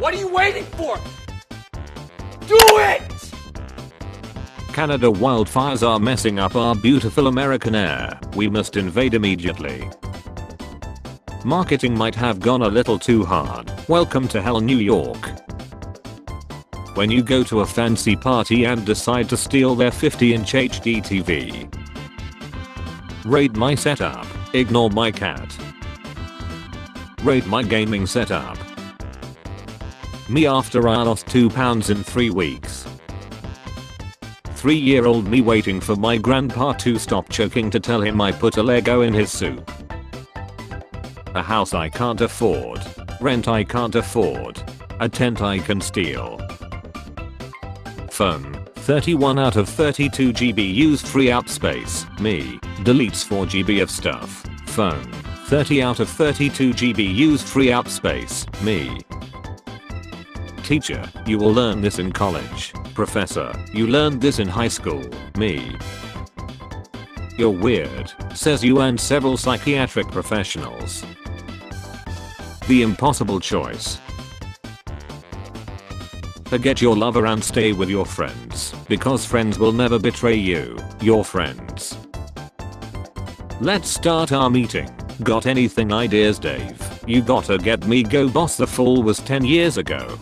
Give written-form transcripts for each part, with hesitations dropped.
What are you waiting for? Do it! Canada wildfires are messing up our beautiful American air. We must invade immediately. Marketing might have gone a little too hard. Welcome to hell, New York. When you go to a fancy party and decide to steal their 50-inch HD TV. Raid my setup. Ignore my cat. Raid my gaming setup. Me after I lost 2 pounds in 3 weeks. 3-year-old me waiting for my grandpa to stop choking to tell him I put a Lego in his soup. A house I can't afford. Rent I can't afford. A tent I can steal. Phone, 31 out of 32 GB used free app space. Me, deletes 4 GB of stuff. Phone, 30 out of 32 GB used free app space. Me. Teacher, you will learn this in college. Professor, you learned this in high school. Me. You're weird, says you and several psychiatric professionals. The impossible choice. Forget your lover and stay with your friends, because friends will never betray you, your friends. Let's start our meeting. Got anything ideas, Dave? You gotta get me Go Boss. The Fall was 10 years ago.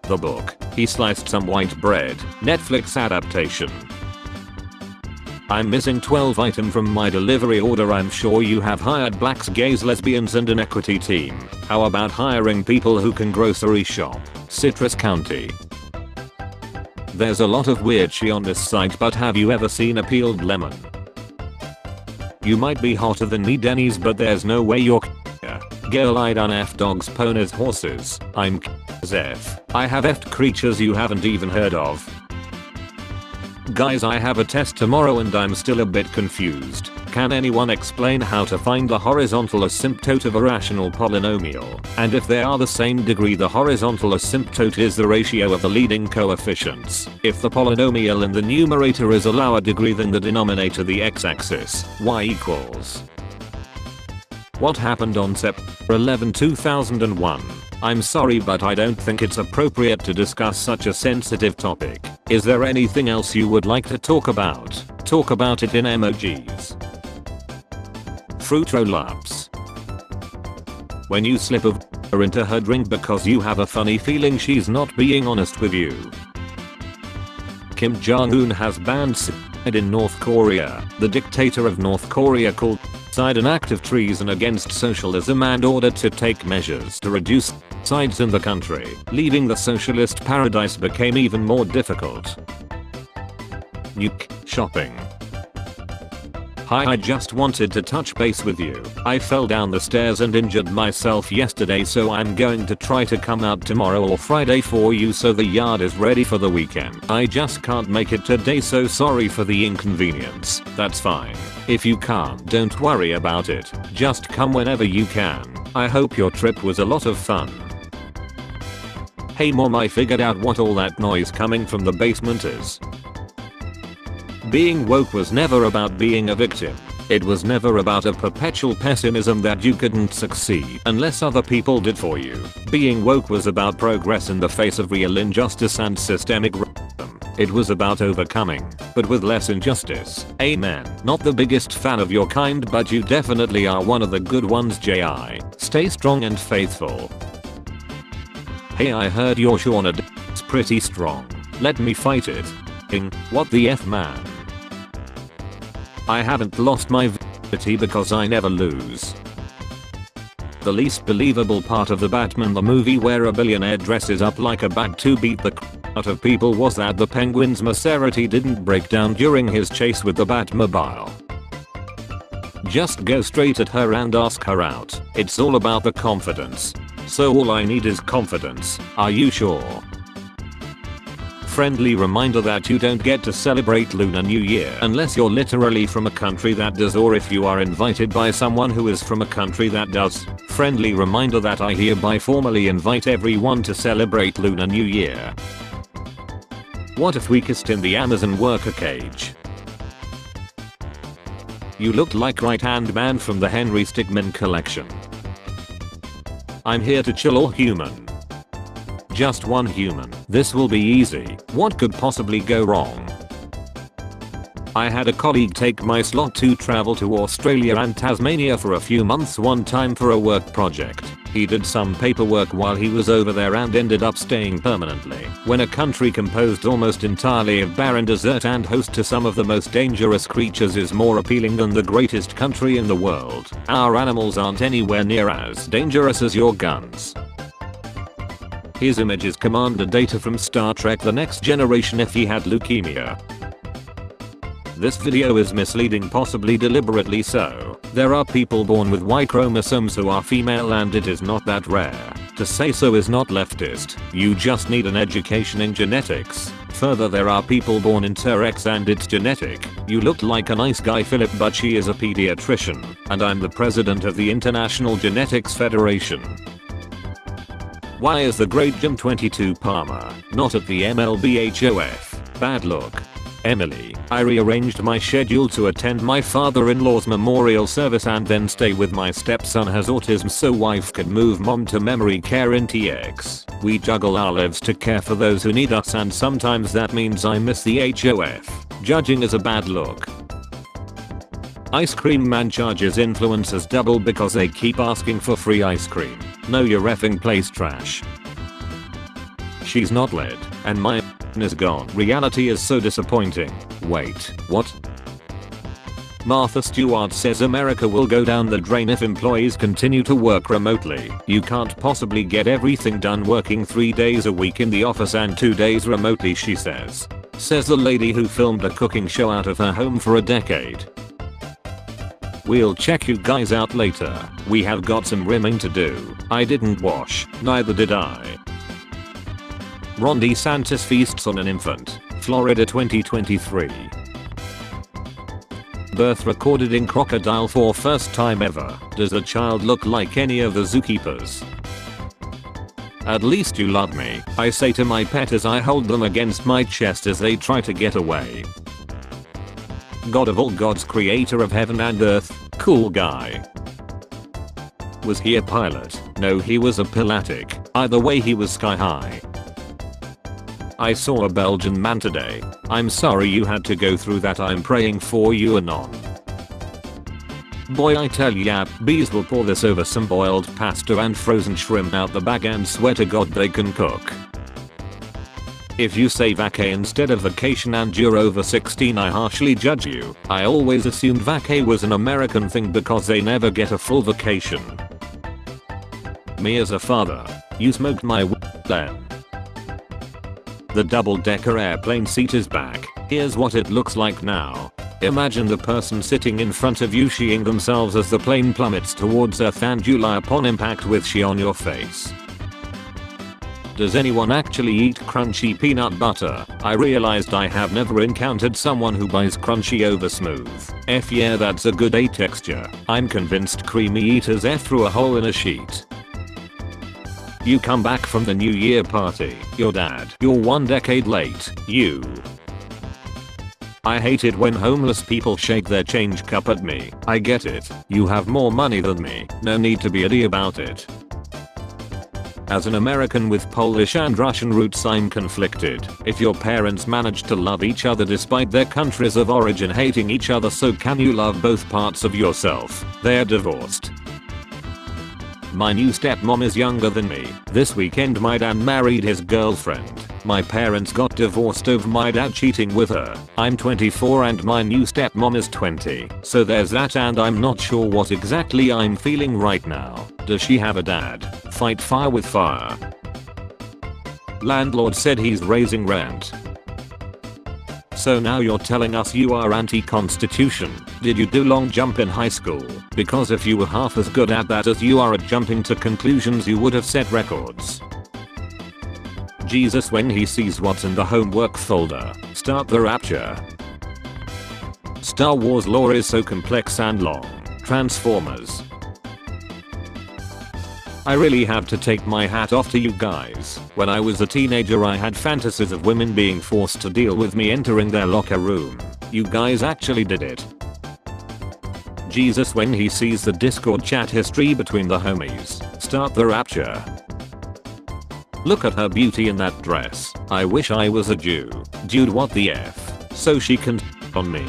The book, He Sliced Some White Bread, Netflix adaptation. I'm missing 12 items from my delivery order. I'm sure you have hired blacks, gays, lesbians and an equity team. How about hiring people who can grocery shop? Citrus County. There's a lot of weird shit on this site, but have you ever seen a peeled lemon? You might be hotter than me, Denny's, but there's no way you're girl. I done F dogs, ponies, horses. I'm F. I have F'd creatures you haven't even heard of. Guys, I have a test tomorrow and I'm still a bit confused. Can anyone explain how to find the horizontal asymptote of a rational polynomial? And if they are the same degree, the horizontal asymptote is the ratio of the leading coefficients. If the polynomial in the numerator is a lower degree than the denominator, the x-axis, y equals. What happened on September 11, 2001? I'm sorry, but I don't think it's appropriate to discuss such a sensitive topic. Is there anything else you would like to talk about? Talk about it in emojis. Fruit roll-ups. When you slip her into her drink because you have a funny feeling she's not being honest with you. Kim Jong-un has banned suicide in North Korea. The dictator of North Korea called suicide an act of treason against socialism and ordered to take measures to reduce suicides in the country. Leaving the socialist paradise became even more difficult. Nuke shopping. Hi, I just wanted to touch base with you. I fell down the stairs and injured myself yesterday, so I'm going to try to come out tomorrow or Friday for you so the yard is ready for the weekend. I just can't make it today, so sorry for the inconvenience. That's fine. If you can't, don't worry about it. Just come whenever you can. I hope your trip was a lot of fun. Hey mom, I figured out what all that noise coming from the basement is. Being woke was never about being a victim. It was never about a perpetual pessimism that you couldn't succeed unless other people did for you. Being woke was about progress in the face of real injustice and systemic racism. It was about overcoming, but with less injustice. Amen. Not the biggest fan of your kind, but you definitely are one of the good ones, J.I. Stay strong and faithful. Hey, I heard your Shauna is pretty strong. Let me fight it. What the F, man? I haven't lost my virginity because I never lose. The least believable part of the Batman the movie, where a billionaire dresses up like a bat to beat the out of people, was that the Penguin's Maserati didn't break down during his chase with the Batmobile. Just go straight at her and ask her out. It's all about the confidence. So all I need is confidence. Are you sure? Friendly reminder that you don't get to celebrate Lunar New Year unless you're literally from a country that does, or if you are invited by someone who is from a country that does. Friendly reminder that I hereby formally invite everyone to celebrate Lunar New Year. What if we kissed in the Amazon worker cage? You looked like Right Hand Man from the Henry Stigman collection. I'm here to chill or human. Just one human. This will be easy. What could possibly go wrong? I had a colleague take my slot to travel to Australia and Tasmania for a few months one time for a work project. He did some paperwork while he was over there and ended up staying permanently. When a country composed almost entirely of barren desert and host to some of the most dangerous creatures is more appealing than the greatest country in the world, our animals aren't anywhere near as dangerous as your guns. His image is Commander Data from Star Trek The Next Generation if he had leukemia. This video is misleading, possibly deliberately so. There are people born with Y chromosomes who are female and it is not that rare. To say so is not leftist, you just need an education in genetics. Further, there are people born in T-Rex and it's genetic. You look like a nice guy Philip, but she is a pediatrician, and I'm the president of the International Genetics Federation. Why is the great Jim 22 Palmer not at the MLBHOF? Bad luck. Emily, I rearranged my schedule to attend my father-in-law's memorial service and then stay with my stepson has autism so wife could move mom to memory care in TX. We juggle our lives to care for those who need us and sometimes that means I miss the HOF. Judging is a bad look. Ice cream man charges influencers double because they keep asking for free ice cream. Know your effing place, trash. She's not led, and my is gone. Reality is so disappointing. Wait, what? Martha Stewart says America will go down the drain if employees continue to work remotely. You can't possibly get everything done working 3 days a week in the office and 2 days remotely, she says. Says the lady who filmed a cooking show out of her home for a decade. We'll check you guys out later. We have got some rimming to do. I didn't wash, neither did I. Ron DeSantis feasts on an infant. Florida 2023. Birth recorded in crocodile for first time ever. Does the child look like any of the zookeepers? At least you love me, I say to my pet as I hold them against my chest as they try to get away. God of all gods, creator of heaven and earth, cool guy. Was he a pilot? No, he was a pillatic. Either way he was sky high. I saw a Belgian man today. I'm sorry you had to go through that. I'm praying for you anon. Boy, I tell ya, bees will pour this over some boiled pasta and frozen shrimp out the bag and swear to God they can cook. If you say vacay instead of vacation and you're over 16, I harshly judge you. I always assumed vacay was an American thing because they never get a full vacation. Me as a father, you smoked my then. The double-decker airplane seat is back. Here's what it looks like now. Imagine the person sitting in front of you sheeing themselves as the plane plummets towards Earth and you lie upon impact with she on your face. Does anyone actually eat crunchy peanut butter? I realized I have never encountered someone who buys crunchy over smooth. F yeah, that's a good A texture. I'm convinced creamy eaters F through a hole in a sheet. You come back from the New Year party. Your dad. You're 1 decade late. You. I hate it when homeless people shake their change cup at me. I get it. You have more money than me. No need to be a D about it. As an American with Polish and Russian roots, I'm conflicted. If your parents managed to love each other despite their countries of origin hating each other, so can you love both parts of yourself? They're divorced. My new stepmom is younger than me. This weekend my dad married his girlfriend. My parents got divorced over my dad cheating with her. I'm 24 and my new stepmom is 20. So there's that, and I'm not sure what exactly I'm feeling right now. Does she have a dad? Fight fire with fire. Landlord said he's raising rent. So now you're telling us you are anti-constitution. Did you do long jump in high school? Because if you were half as good at that as you are at jumping to conclusions, you would have set records. Jesus when he sees what's in the homework folder. Start the rapture. Star Wars lore is so complex and long. Transformers. I really have to take my hat off to you guys. When I was a teenager I had fantasies of women being forced to deal with me entering their locker room. You guys actually did it. Jesus when he sees the Discord chat history between the homies. start the rapture. Look at her beauty in that dress. I wish I was a Jew. Dude, what the F? So she can on me.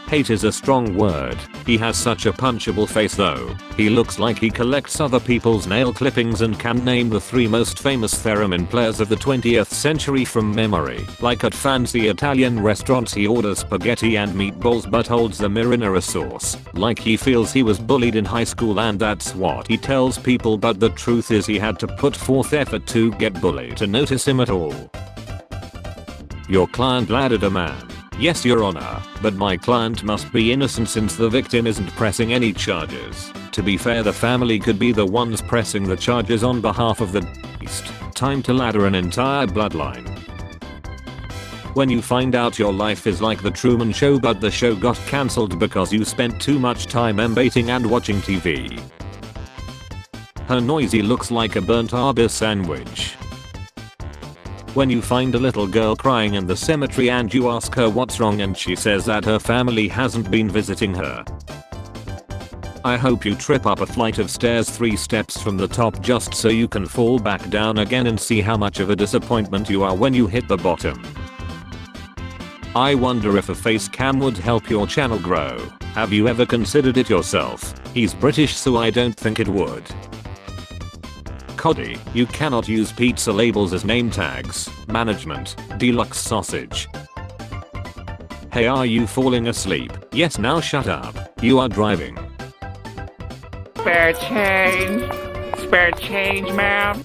Hate is a strong word. He has such a punchable face though. He looks like he collects other people's nail clippings and can name the 3 most famous theremin players of the 20th century from memory. Like at fancy Italian restaurants he orders spaghetti and meatballs but holds the marinara sauce. Like he feels he was bullied in high school and that's what he tells people, but the truth is he had to put forth effort to get bullied to notice him at all. Your client laddered a man. Yes, Your Honor, but my client must be innocent since the victim isn't pressing any charges. To be fair, the family could be the ones pressing the charges on behalf of the deceased. Time to ladder an entire bloodline. When you find out your life is like the Truman Show but the show got cancelled because you spent too much time embating and watching TV. Her noisy looks like a burnt Arby's sandwich. When you find a little girl crying in the cemetery and you ask her what's wrong and she says that her family hasn't been visiting her. I hope you trip up a flight of stairs 3 steps from the top just so you can fall back down again and see how much of a disappointment you are when you hit the bottom. I wonder if a face cam would help your channel grow. Have you ever considered it yourself? He's British so I don't think it would. Coddy, you cannot use pizza labels as name tags. Management, deluxe sausage. Hey, are you falling asleep? Yes, now shut up. You are driving. Spare change, ma'am.